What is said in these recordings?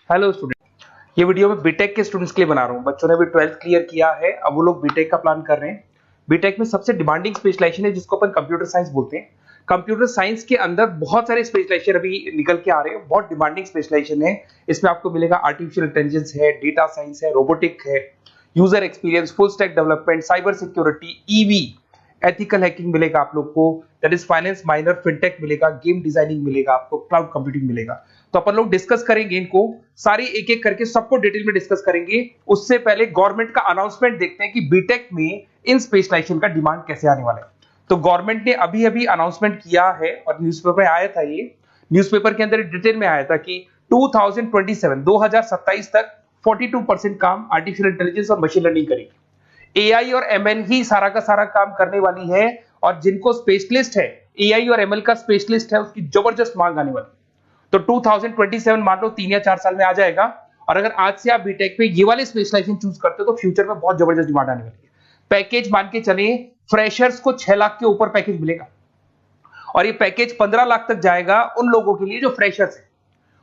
Hello student, ये video मैं BTech के स्टूडेंट्स के लिए बना रहा हूँ। बच्चों ने भी 12th क्लियर किया है, अब वो लोग बीटेक का प्लान कर रहे हैं। बीटेक में सबसे डिमांडिंग स्पेशलाइजेशन है जिसको अपन कंप्यूटर साइंस बोलते हैं। कंप्यूटर साइंस के अंदर बहुत सारे स्पेशलाइजेशन अभी निकल के आ रहे हैं, बहुत डिमांडिंग स्पेशलाइजेशन है। इसमें आपको मिलेगा आर्टिफिशियल इंटेलिजेंस है, डेटा साइंस है, रोबोटिक है, user experience, full stack development, cyber security, EV, ethical hacking मिलेगा आप लोग को, that is finance minor, fintech मिलेगा, गेम डिजाइनिंग मिलेगा, आपको क्लाउड कंप्यूटिंग मिलेगा। तो अपन लोग डिस्कस करेंगे इनको सारी एक एक करके, सबको डिटेल में डिस्कस करेंगे। उससे पहले गवर्नमेंट का अनाउंसमेंट देखते हैं कि बीटेक में इन स्पेशलाइजेशन का डिमांड कैसे आने वाला है। तो गवर्नमेंट ने अभी अभी अनाउंसमेंट किया है और न्यूज़पेपर में आया था, ये न्यूज़पेपर के अंदर डिटेल में आया था कि 2027 तक 42% काम आर्टिफिशियल इंटेलिजेंस और मशीन लर्निंग करेगी। एआई और एमएल ही सारा का सारा काम करने वाली है, और जिनको स्पेशलिस्ट है, एआई और एमएल का स्पेशलिस्ट है, उसकी जबरदस्त मांग आने वाली है। तो 2027 मान लो 3 या 4 साल में आ जाएगा। और अगर आज से आप बीटेक पे ये वाले स्पेशलाइजेशन चूज करते हो तो फ्यूचर में बहुत जबरदस्त डिमांड आने वाली है। पैकेज मान के चले, फ्रेशर्स को 6 लाख के ऊपर पैकेज मिलेगा, और ये पैकेज 15 लाख तक जाएगा उन लोगों के लिए जो फ्रेशर्स है।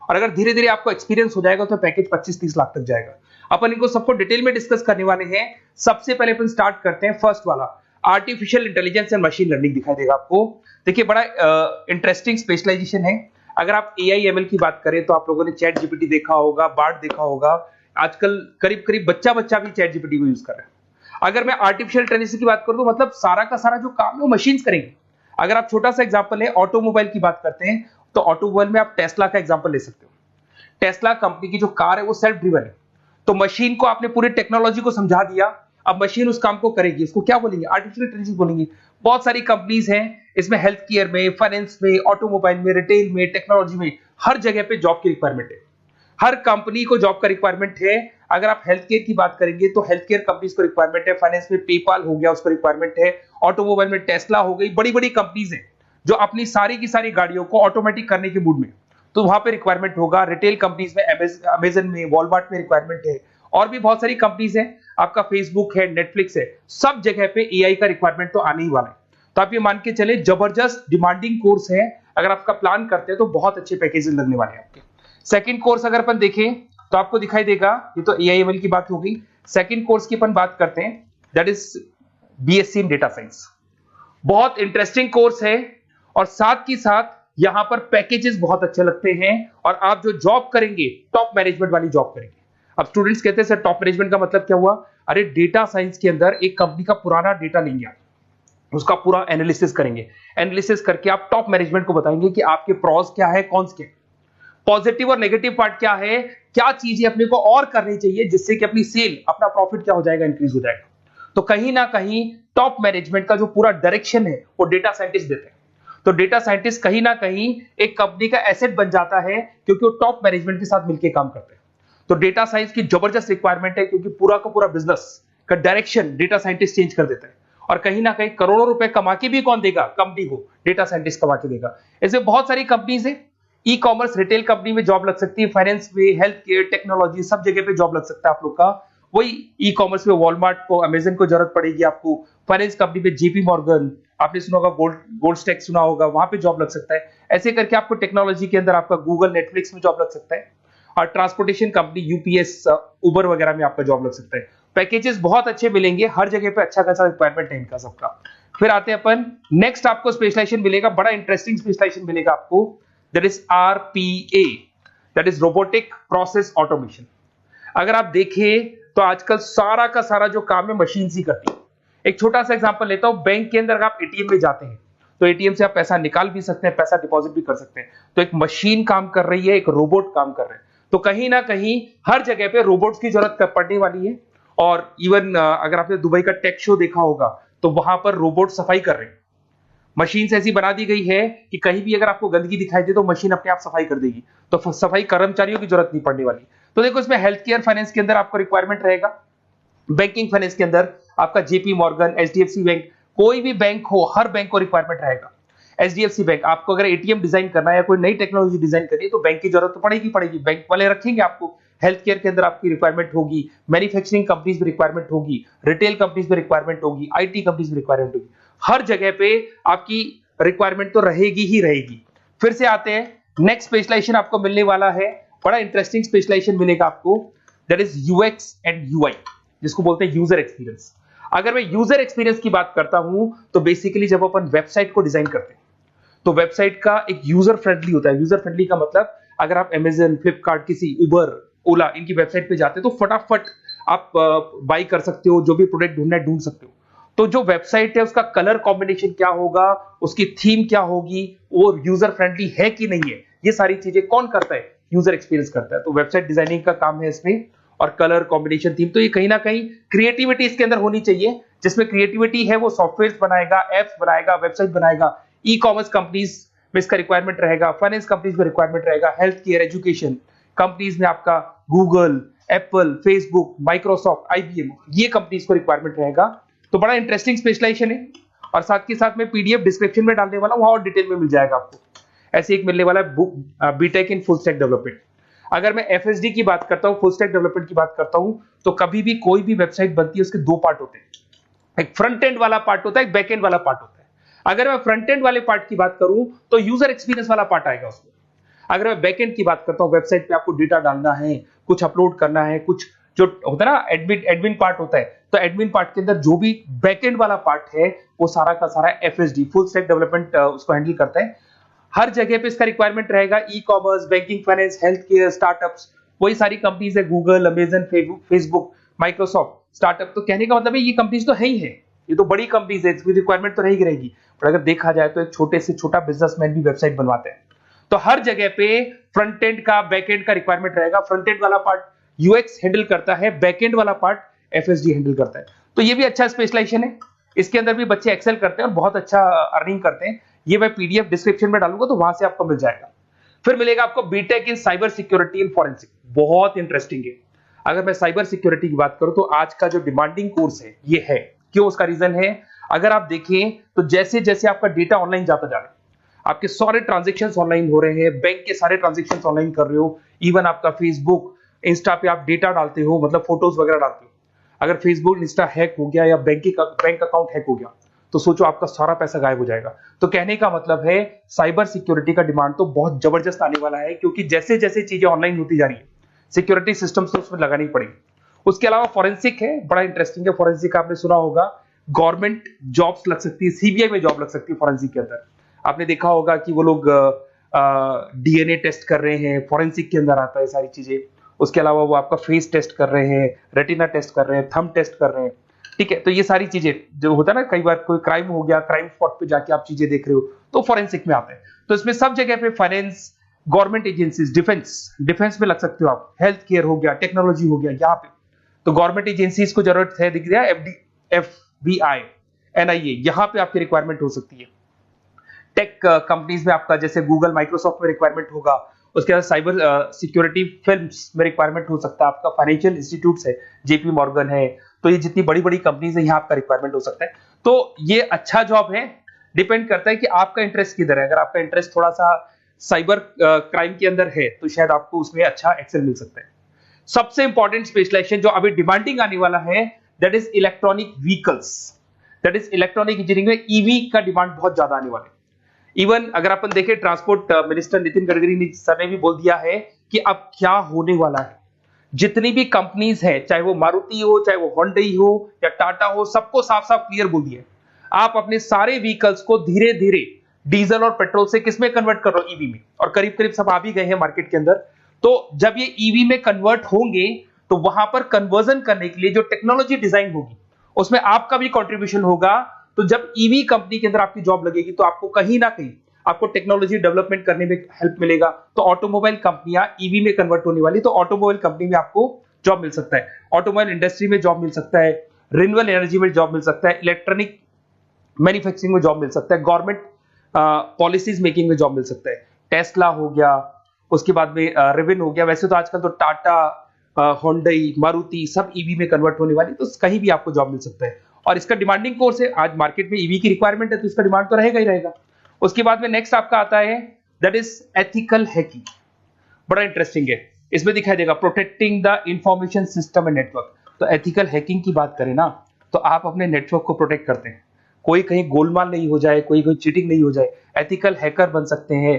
और अगर धीरे धीरे आपको एक्सपीरियंस हो जाएगा तो पैकेज 25-30 लाख तक जाएगा। अपन इनको सबको डिटेल में डिस्कस करने वाले हैं। सबसे पहले अपन स्टार्ट करते हैं फर्स्ट वाला, artificial intelligence and machine learning दिखाई देगा आपको। देखिए, बड़ा इंटरेस्टिंग स्पेशलाइजेशन है। अगर आप एआई एमएल की बात करें तो आप लोगों ने चैट जीपीटी देखा होगा, बार्ड देखा होगा। आजकल करीब करीब बच्चा भी चैट जीपीटी को यूज कर रहा है। अगर मैं आर्टिफिशियल इंटेलिजेंस की बात करूं तो मतलब सारा का सारा जो काम है वो मशीन्स करेंगे। अगर आप छोटा सा एग्जांपल है, ऑटोमोबाइल की बात करते हैं तो ऑटोमोबाइल में आप टेस्ला का एग्जांपल ले सकते हो। टेस्ला कंपनी की जो कार है वो सेल्फ ड्रिवन है। तो मशीन को आपने पूरी टेक्नोलॉजी को समझा दिया, अब मशीन उस काम को करेगी। इसको क्या बोलेंगे? आर्टिफिशियल इंटेलिजेंस बोलेंगे। बहुत सारी कंपनीज हैं इसमें, हेल्थ केयर में, फाइनेंस में, ऑटोमोबाइल में, रिटेल में, टेक्नोलॉजी में, हर जगह पे जॉब की रिक्वायरमेंट है। हर कंपनी को जॉब का रिक्वायरमेंट है। अगर आप हेल्थ केयर की बात करेंगे तो हेल्थ केयर कंपनीज को रिक्वायरमेंट है, फाइनेंस में पेपाल हो गया उसको रिक्वायरमेंट है, ऑटोमोबाइल में टेस्ला हो गई, बड़ी बड़ी कंपनीज हैं जो अपनी सारी की सारी गाड़ियों को ऑटोमेटिक करने के मूड में, तो वहां पे रिक्वायरमेंट होगा। रिटेल कंपनीज में अमेजन में, वॉलमार्ट में रिक्वायरमेंट है, और भी बहुत सारी कंपनीज हैं, आपका फेसबुक है, नेटफ्लिक्स है, सब जगह पे एआई का रिक्वायरमेंट तो आने ही वाला है। तो आप ये मान के चले जबरदस्त डिमांडिंग कोर्स है। अगर आपका प्लान करते हैं तो बहुत अच्छे पैकेजेस लगने वाले हैं आपके। सेकंड कोर्स अगर अपन देखें तो आपको दिखाई देगा, ये तो एआई एमएल की बात हो गई। सेकंड कोर्स की अपन बात करते हैं, that is BSc in data science. बहुत इंटरेस्टिंग कोर्स है, और साथ ही साथ यहां पर पैकेजेस बहुत अच्छे लगते हैं, और आप जो जॉब करेंगे टॉप मैनेजमेंट वाली जॉब करेंगे। अब स्टूडेंट्स कहते हैं सर टॉप मैनेजमेंट का मतलब क्या हुआ? अरे डेटा साइंस के अंदर एक कंपनी का पुराना डेटा लेंगे आप, उसका पूरा एनालिसिस करेंगे, एनालिसिस करके आप टॉप मैनेजमेंट को बताएंगे कि आपके प्रॉस क्या है, कॉन्स क्या है, पॉजिटिव और नेगेटिव पार्ट क्या है, क्या चीजें अपने को और करनी चाहिए जिससे कि अपनी सेल, अपना प्रॉफिट क्या हो जाएगा, इंक्रीज हो जाएगा। तो कहीं ना कहीं टॉप मैनेजमेंट का जो पूरा डायरेक्शन है वो डेटा साइंटिस्ट देते हैं। तो डेटा साइंटिस्ट कहीं ना कहीं एक कंपनी का एसेट बन जाता है, क्योंकि वो टॉप मैनेजमेंट के साथ मिलकर काम करते हैं। तो डेटा साइंस की जबरदस्त रिक्वायरमेंट है, क्योंकि पूरा का पूरा बिजनेस का डायरेक्शन डेटा साइंटिस्ट चेंज कर देता है। और कहीं ना कहीं करोड़ों रुपए कमा के भी कौन देगा? कंपनी को डेटा साइंटिस्ट कमा के देगा। ऐसे बहुत सारी कंपनीज है, ई कॉमर्स, रिटेल कंपनी में जॉब लग सकती है, फाइनेंस में, हेल्थ केयर, टेक्नोलॉजी, सब जगह पे जॉब लग सकता है आप लोग का। वही ई कॉमर्स में वॉलमार्ट को, अमेजन को जरूरत पड़ेगी आपको। फाइनेंस कंपनी में जेपी मॉर्गन, आपने सुना होगा, गोल्ड स्टैक सुना होगा, वहां पे जॉब लग सकता है। ऐसे करके आपको टेक्नोलॉजी के अंदर आपका गूगल, नेटफ्लिक्स में जॉब लग सकता है। और ट्रांसपोर्टेशन कंपनी, यूपीएस, उबर वगैरह में आपका जॉब लग सकता है। पैकेजेस बहुत अच्छे मिलेंगे, हर जगह पे अच्छा खासा रिक्वायरमेंट है इनका सबका। फिर आते हैं अपन नेक्स्ट, आपको स्पेशलाइजेशन मिलेगा, बड़ा इंटरेस्टिंग स्पेशलाइजेशन मिलेगा आपको, that is RPA, that is robotic process automation. अगर आप देखें तो आजकल सारा का सारा जो काम है मशीन ही करती है। एक छोटा सा एग्जांपल लेता हूं, बैंक के अंदर अगर आप एटीएम में जाते हैं तो एटीएम से आप पैसा निकाल भी सकते हैं, पैसा डिपॉजिट भी कर सकते हैं। तो एक मशीन काम कर रही है, एक रोबोट काम कर रहे हैं। तो कहीं ना कहीं हर जगह पे रोबोट्स की जरूरत पड़ने वाली है। और इवन अगर आपने दुबई का टेक शो देखा होगा तो वहां पर रोबोट सफाई कर रहे हैं। मशीन ऐसी बना दी गई है कि कहीं भी अगर आपको गंदगी दिखाई दे तो मशीन अपने आप सफाई कर देगी। तो सफाई कर्मचारियों की जरूरत नहीं पड़ने वाली। तो देखो, इसमें हेल्थ केयर, फाइनेंस के अंदर आपको रिक्वायरमेंट रहेगा। बैंकिंग फाइनेंस के अंदर आपका जेपी मॉर्गन, एचडीएफसी बैंक, कोई भी बैंक हो, हर बैंक को रिक्वायरमेंट रहेगा। एचडीएफसी बैंक, आपको अगर एटीएम डिजाइन करना है या कोई नई टेक्नोलॉजी डिजाइन करनी है तो बैंक की जरूरत तो पड़ेगी, बैंक वाले रखेंगे आपको। हेल्थ केयर के अंदर आपकी रिक्वायरमेंट होगी, मैन्युफैक्चरिंग कंपनीज में रिक्वायरमेंट होगी, रिटेल कंपनीज में रिक्वायरमेंट होगी, आईटी कंपनीज में रिक्वायरमेंट होगी। हर जगह पे आपकी रिक्वायरमेंट तो रहेगी ही रहेगी। फिर से आते हैं, नेक्स्ट स्पेशलाइजेशन आपको मिलने वाला है बड़ा इंटरेस्टिंग स्पेशलाइजेशन मिलेगा आपको, that is UX and UI, जिसको बोलते हैं यूजर एक्सपीरियंस। अगर मैं यूजर एक्सपीरियंस की बात करता हूं तो बेसिकली जब अपन वेबसाइट को डिजाइन करते हैं तो वेबसाइट का एक यूजर फ्रेंडली होता है। यूजर फ्रेंडली का मतलब अगर आप अमेजन, फ्लिपकार्ट, किसी उबर, ओला इनकी वेबसाइट पे जाते हैं तो फटाफट आप बाई कर सकते हो, जो भी प्रोडक्ट ढूंढना है ढूंढ सकते हो। तो जो वेबसाइट है उसका कलर कॉम्बिनेशन क्या होगा, उसकी थीम क्या होगी, वो यूजर फ्रेंडली है कि नहीं है, ये सारी चीजें कौन करता है, यूजर एक्सपीरियंस करता है। तो वेबसाइट डिजाइनिंग का काम है इसमें, और कलर कॉम्बिनेशन, थीम, तो ये कहीं ना कहीं क्रिएटिविटी इसके अंदर होनी चाहिए। जिसमें क्रिएटिविटी है वो सॉफ्टवेयर बनाएगा, एप्स बनाएगा, वेबसाइट बनाएगा। ई कॉमर्स कंपनीज में इसका रिक्वायरमेंट रहेगा, फाइनेंस कंपनीज में रिक्वायरमेंट रहेगा, हेल्थ केयर, एजुकेशन कंपनीज में आपका Google, Apple, Facebook, Microsoft, IBM, ये कंपनीज को रिक्वायरमेंट रहेगा। तो बड़ा इंटरेस्टिंग स्पेशलाइजेशन है, और साथ के साथ में पीडीएफ डिस्क्रिप्शन में डालने वाला हूं, वहां और डिटेल में मिल जाएगा आपको। ऐसे एक मिलने वाला है book BTech in full stack development. अगर मैं एफएसडी की बात करता हूं, फुल स्टैक डेवलपमेंट की बात करता हूं, तो कभी भी कोई भी वेबसाइट बनती है उसके दो पार्ट होते हैं, एक फ्रंट एंड वाला पार्ट होता है, एक बैक एंड वाला पार्ट होता है। अगर मैं फ्रंट एंड वाले पार्ट की बात करूं तो यूजर एक्सपीरियंस वाला पार्ट आएगा उसमें। अगर मैं बैक एंड की बात करता हूं, वेबसाइट पे आपको डेटा डालना है, कुछ अपलोड करना है, कुछ जो होता है ना एडमिन पार्ट होता है, तो एडमिन पार्ट के अंदर जो भी बैक एंड वाला पार्ट है वो सारा का सारा एफएसडी, फुल स्टैक डेवलपमेंट, उसको हैंडल करता है। हर जगह पे इसका रिक्वायरमेंट रहेगा। E commerce, banking, finance, health care, startups, वही सारी कंपनीज है, Google, Amazon, Facebook, Microsoft, startup. तो कहने का मतलब है ये कंपनीज तो है ही है, ये तो बड़ी कंपनीज है, इसकी रिक्वायरमेंट तो रहेगी रहेगी। पर अगर देखा जाए तो एक छोटे से छोटा बिजनेसमैन भी वेबसाइट बनवाते हैं। तो हर जगह पे फ्रंट एंड का, बैक एंड का रिक्वायरमेंट रहेगा। फ्रंट एंड वाला पार्ट यूएक्स हैंडल करता है, बैक एंड वाला पार्ट एफएसडी हैंडल करता है। तो ये भी अच्छा स्पेशलाइजेशन है, इसके अंदर भी बच्चे एक्सेल करते हैं और बहुत अच्छा अर्निंग करते हैं। ये मैं पीडीएफ डिस्क्रिप्शन में डालूंगा तो वहां से आपको मिल जाएगा। फिर मिलेगा आपको BTech in cyber security and forensic, बहुत इंटरेस्टिंग है। अगर मैं साइबर सिक्योरिटी की बात करूं तो आज का जो डिमांडिंग कोर्स है ये है। क्यों? उसका रीजन है, अगर आप देखें तो जैसे जैसे आपका डेटा ऑनलाइन जाता जा रहा है, आपके सारे ट्रांजेक्शंस ऑनलाइन हो रहे हैं, बैंक के सारे ट्रांजेक्शंस ऑनलाइन कर रहे हो, इवन आपका फेसबुक, इंस्टा पे आप डेटा डालते हो, मतलब फोटोज वगैरह डालते हो। अगर फेसबुक, इंस्टा हैक हो गया या बैंक अकाउंट हैक हो गया तो सोचो आपका सारा पैसा गायब हो जाएगा। तो कहने का मतलब है साइबर सिक्योरिटी का डिमांड तो बहुत जबरदस्त आने वाला है, क्योंकि जैसे जैसे चीजें ऑनलाइन होती जा रही है सिक्योरिटी सिस्टम्स तो उसमें लगानी पड़ेगी। उसके अलावा फॉरेंसिक है, बड़ा इंटरेस्टिंग है। फॉरेंसिक आपने सुना होगा, गवर्नमेंट जॉब्स लग सकती है, सीबीआई में जॉब लग सकती है फॉरेंसिक के अंदर। आपने देखा होगा कि वो लोग डीएनए टेस्ट कर रहे हैं, फॉरेंसिक के अंदर आता है सारी चीजें। उसके अलावा वो आपका फेस टेस्ट कर रहे हैं, रेटिना टेस्ट कर रहे हैं, थंब टेस्ट कर रहे हैं, ठीक है। तो ये सारी चीजें जो होता है ना, कई बार कोई क्राइम हो गया, क्राइम स्पॉट पे जाके आप चीजें देख रहे हो तो फॉरेंसिक में आता है। तो इसमें सब जगह पे फाइनेंस, गवर्नमेंट एजेंसीज, डिफेंस में लग सकते हो आप, हेल्थ केयर हो गया, टेक्नोलॉजी हो गया, यहाँ पे तो गवर्नमेंट एजेंसीज को जरूरत है, दिख गया एफबीआई, एनआईए, यहाँ पे आपकी रिक्वायरमेंट हो सकती है। टेक कंपनीज में आपका जैसे गूगल, माइक्रोसॉफ्ट में रिक्वायरमेंट होगा। उसके बाद साइबर सिक्योरिटी फिल्म्स में रिक्वायरमेंट हो सकता है आपका, फाइनेंशियल इंस्टीट्यूट्स है, जेपी मॉर्गन है, तो ये जितनी बड़ी बड़ी कंपनीज है यहाँ आपका रिक्वायरमेंट हो सकता है। तो ये अच्छा जॉब है, डिपेंड करता है कि आपका इंटरेस्ट किधर है। अगर आपका इंटरेस्ट थोड़ा सा साइबर क्राइम के अंदर है तो शायद आपको उसमें अच्छा एक्सेल मिल सकता है। सबसे इंपॉर्टेंट स्पेशलाइजेशन जो अभी डिमांडिंग आने वाला है, that is electronic vehicles, that is electronic engineering में ईवी का डिमांड बहुत ज्यादा आने वाला है। इवन अगर अपन देखें, transport minister Nitin Gadkari sir ने भी बोल दिया है कि अब क्या होने वाला है, जितनी भी कंपनीज है, चाहे वो मारुति हो, चाहे वो होंडई हो या टाटा हो, सबको साफ साफ क्लियर बोल दिया, आप अपने सारे व्हीकल्स को धीरे धीरे डीजल और पेट्रोल से किसमें कन्वर्ट कर रहे हो, ईवी में। और करीब करीब सब आ भी गए हैं मार्केट के अंदर। तो जब ये ईवी में कन्वर्ट होंगे तो वहां पर कन्वर्जन करने के लिए जो टेक्नोलॉजी डिजाइन होगी उसमें आपका भी कंट्रीब्यूशन होगा। तो जब ईवी कंपनी के अंदर आपकी जॉब लगेगी तो आपको कहीं ना कहीं आपको टेक्नोलॉजी डेवलपमेंट करने में हेल्प मिलेगा। तो ऑटोमोबाइल कंपनियां ईवी में कन्वर्ट होने वाली, तो ऑटोमोबाइल कंपनी में आपको जॉब मिल सकता है, ऑटोमोबाइल इंडस्ट्री में जॉब मिल सकता है, रिन्यूएबल एनर्जी में जॉब मिल सकता है, इलेक्ट्रॉनिक मैन्युफैक्चरिंग में जॉब मिल सकता है, गवर्नमेंट पॉलिसीज मेकिंग में जॉब मिल सकता है। टेस्ला हो गया, उसके बाद में रिविन हो गया। वैसे तो आजकल तो टाटा, होंडई, मारुति सब ईवी में कन्वर्ट होने वाली, तो कहीं भी आपको जॉब मिल सकता है। और इसका डिमांडिंग कोर्स है, आज मार्केट में ईवी की रिक्वायरमेंट है तो इसका डिमांड तो रहेगा ही रहेगा। उसके बाद में नेक्स्ट आपका आता है दैट इज एथिकल हैकिंग, बड़ा इंटरेस्टिंग है। इसमें दिखाई देगा protecting the information system and network. तो एथिकल हैकिंग की बात करें ना, तो आप अपने नेटवर्क को प्रोटेक्ट करते हैं, कोई कहीं गोलमाल नहीं हो जाए, कोई चीटिंग नहीं हो जाए। एथिकल हैकर बन सकते हैं,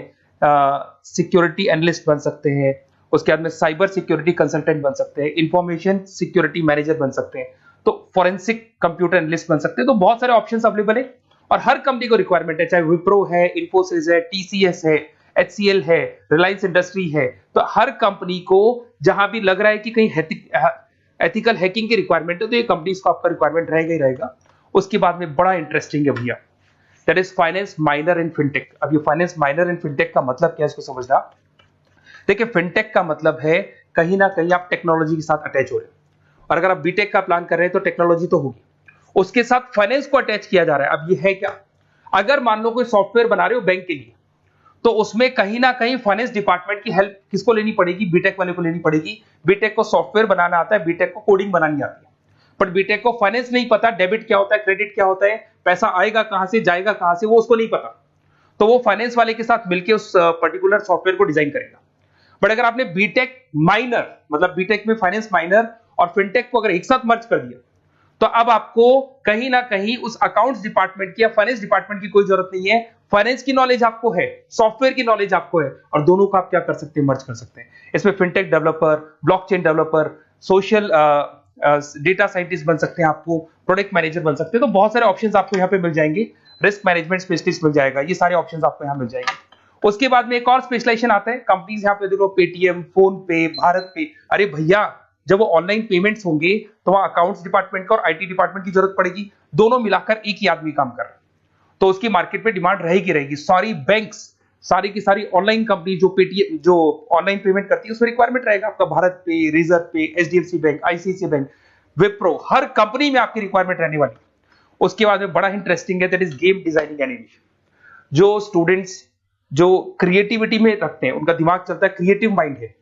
सिक्योरिटी एनालिस्ट बन सकते हैं, उसके बाद में साइबर सिक्योरिटी कंसल्टेंट बन सकते हैं, इंफॉर्मेशन सिक्योरिटी मैनेजर बन सकते हैं, तो फॉरेंसिक कंप्यूटर एनालिस्ट बन सकते हैं। तो बहुत सारे ऑप्शंस अवेलेबल है और हर कंपनी को रिक्वायरमेंट है, चाहे विप्रो है, इन्फोसिस है, टीसीएस है, एचसीएल है, रिलायंस इंडस्ट्री है। तो हर कंपनी को जहां भी लग रहा है कि कहीं एथिकल हैकिंग की रिक्वायरमेंट है तो ये कंपनीज को आपका रिक्वायरमेंट रहेगा ही रहेगा। उसके बाद में बड़ा इंटरेस्टिंग है भैया, that is finance minor in fintech. अब ये फाइनेंस माइनर इन फिनटेक का मतलब क्या है इसको समझना। देखिए फिनटेक का मतलब है कहीं ना कहीं आप टेक्नोलॉजी के साथ अटैच हो रहे हैं, और अगर आप बीटेक का प्लान कर रहे हैं तो टेक्नोलॉजी तो होगी, उसके साथ फाइनेंस को अटैच किया जा रहा है। अब ये है क्या, अगर मान लो कोई सॉफ्टवेयर बना रहे हो बैंक के लिए, तो उसमें कहीं ना कहीं फाइनेंस डिपार्टमेंट की हेल्प किसको लेनी पड़ेगी, बीटेक वाले को लेनी पड़ेगी। बीटेक को सॉफ्टवेयर बनाना आता है, बीटेक को कोडिंग बनानी आती है, बट बीटेक को फाइनेंस नहीं पता, डेबिट क्या होता है, क्रेडिट क्या होता है, पैसा आएगा कहां से जाएगा कहां से, वो उसको नहीं पता। तो वो फाइनेंस वाले के साथ मिलकर उस पर्टिकुलर सॉफ्टवेयर को डिजाइन करेगा। बट अगर आपने बीटेक माइनर मतलब बीटेक में फाइनेंस माइनर और फिनटेक को अगर एक साथ मर्ज कर दिया, तो अब आपको कहीं ना कहीं उस अकाउंट्स डिपार्टमेंट की या फाइनेंस डिपार्टमेंट की कोई जरूरत नहीं है। फाइनेंस की नॉलेज आपको है, सॉफ्टवेयर की नॉलेज आपको है, और दोनों को आप क्या कर सकते हैं, मर्ज कर सकते हैं। इसमें fintech developer, blockchain developer, social data scientist बन सकते हैं, आपको प्रोडक्ट मैनेजर बन सकते हैं। तो बहुत सारे ऑप्शंस आपको यहाँ पे मिल जाएंगे, रिस्क मैनेजमेंट स्पेशलिस्ट मिल जाएगा, ये सारे ऑप्शंस आपको यहाँ मिल जाएंगे। उसके बाद में एक और स्पेशलाइजेशन आता है, कंपनीज यहाँ पे देखो पेटीएम, फोन पे, भारत पे। अरे भैया जब वो ऑनलाइन पेमेंट्स होंगे तो वहां अकाउंट्स डिपार्टमेंट का और आईटी डिपार्टमेंट की जरूरत पड़ेगी, दोनों मिलाकर एक ही आदमी काम कर रहा है, तो उसकी मार्केट में डिमांड रहेगी रहेगी। सारी बैंक्स, सारी की सारी ऑनलाइन कंपनी जो पेटीएम जो ऑनलाइन पेमेंट करती है उसमें रिक्वायरमेंट रहेगा आपका, भारत पे, Razorpay, HDFC bank, ICICI bank, Wipro, हर कंपनी में आपकी रिक्वायरमेंट रहने वाली। उसके बाद में बड़ा इंटरेस्टिंग है, that is game designing animation. जो स्टूडेंट्स जो क्रिएटिविटी में रखते हैं, उनका दिमाग चलता है, क्रिएटिव माइंड है,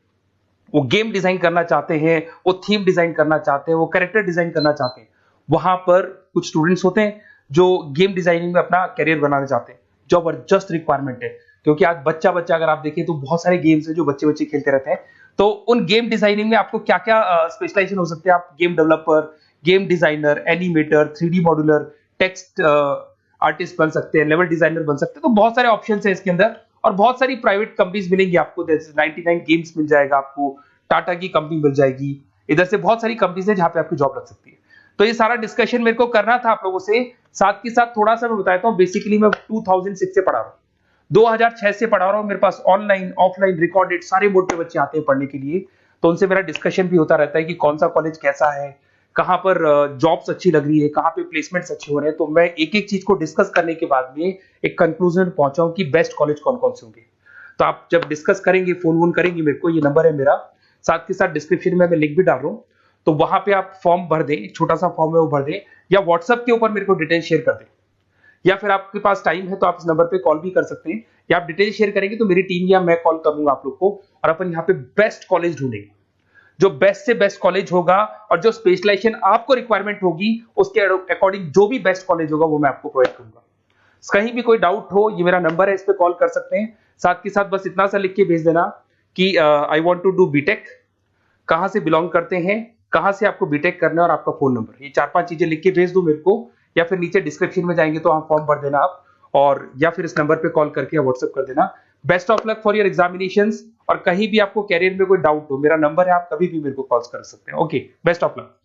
वो गेम डिजाइन करना चाहते हैं, वो थीम डिजाइन करना चाहते हैं, वो कैरेक्टर डिजाइन करना चाहते हैं, वहां पर कुछ स्टूडेंट्स होते हैं जो गेम डिजाइनिंग में अपना करियर बनाना चाहते हैं। जबरदस्त रिक्वायरमेंट है, क्योंकि आज बच्चा बच्चा अगर आप देखें तो बहुत सारे गेम्स हैं जो बच्चे बच्चे खेलते रहते हैं। तो उन गेम डिजाइनिंग में आपको क्या क्या स्पेशलाइजेशन हो सकते हैं, आप game developer, game designer, animator, 3D modular, text artist बन सकते हैं, लेवल डिजाइनर बन सकते हैं। तो बहुत सारे ऑप्शंस हैं इसके अंदर, और बहुत सारी प्राइवेट कंपनीज मिलेंगी आपको, जैसे 99 गेम्स मिल जाएगा आपको, टाटा की कंपनी मिल जाएगी, इधर से बहुत सारी कंपनीज है जहां पे आपकी जॉब लग सकती है। तो ये सारा डिस्कशन मेरे को करना था आप लोगों से, साथ के साथ थोड़ा सा मैं बताता हूँ। बेसिकली मैं 2006 से पढ़ा रहा हूँ, 2006 से पढ़ा रहा हूँ। मेरे पास ऑनलाइन ऑफलाइन रिकॉर्डेड सारे मोड पे बच्चे आते हैं पढ़ने के लिए, तो उनसे मेरा डिस्कशन भी होता रहता है कि कौन सा कॉलेज कैसा है, कहाँ पर जॉब्स अच्छी लग रही है, कहाँ पे प्लेसमेंट्स अच्छे हो रहे हैं। तो मैं एक एक चीज को डिस्कस करने के बाद में एक कंक्लूजन पहुंचा हूं कि बेस्ट कॉलेज कौन कौन से होंगे। तो आप जब डिस्कस करेंगे, फोन वोन करेंगे मेरे को, ये नंबर है मेरा, साथ के साथ डिस्क्रिप्शन में मैं लिंक भी डाल रहा हूँ, तो वहां पे आप फॉर्म भर दें, एक छोटा सा फॉर्म है वो भर दें, या व्हाट्सएप के ऊपर मेरे को डिटेल शेयर कर दें, या फिर आपके पास टाइम है तो आप इस नंबर पे कॉल भी कर सकते हैं, या आप डिटेल शेयर करेंगे तो मेरी टीम या मैं कॉल करूंगा आप लोग को, और अपन यहाँ पे बेस्ट कॉलेज ढूंढेंगे। जो बेस्ट से बेस्ट कॉलेज होगा और जो स्पेशलाइजेशन आपको रिक्वायरमेंट होगी उसके अकॉर्डिंग जो भी बेस्ट कॉलेज होगा वो मैं आपको प्रोवाइड करूंगा। कहीं भी कोई डाउट हो, ये मेरा नंबर है, इस पे कॉल कर सकते हैं। साथ के साथ बस इतना सा लिख के भेज देना कि I want to do BTech, कहां से बिलोंग करते हैं, कहां से आपको बीटेक करना है, और आपका फोन नंबर, ये 4-5 चीजें लिख के भेज दो मेरे को, या फिर नीचे डिस्क्रिप्शन में जाएंगे तो आप फॉर्म भर देना आप, और या फिर इस नंबर पे कॉल करके या व्हाट्सएप कर देना। Best of luck for your examinations, और कहीं भी आपको कैरियर में कोई डाउट हो, मेरा नंबर है, आप कभी भी मेरे को कॉल कर सकते हैं। Okay, best of luck.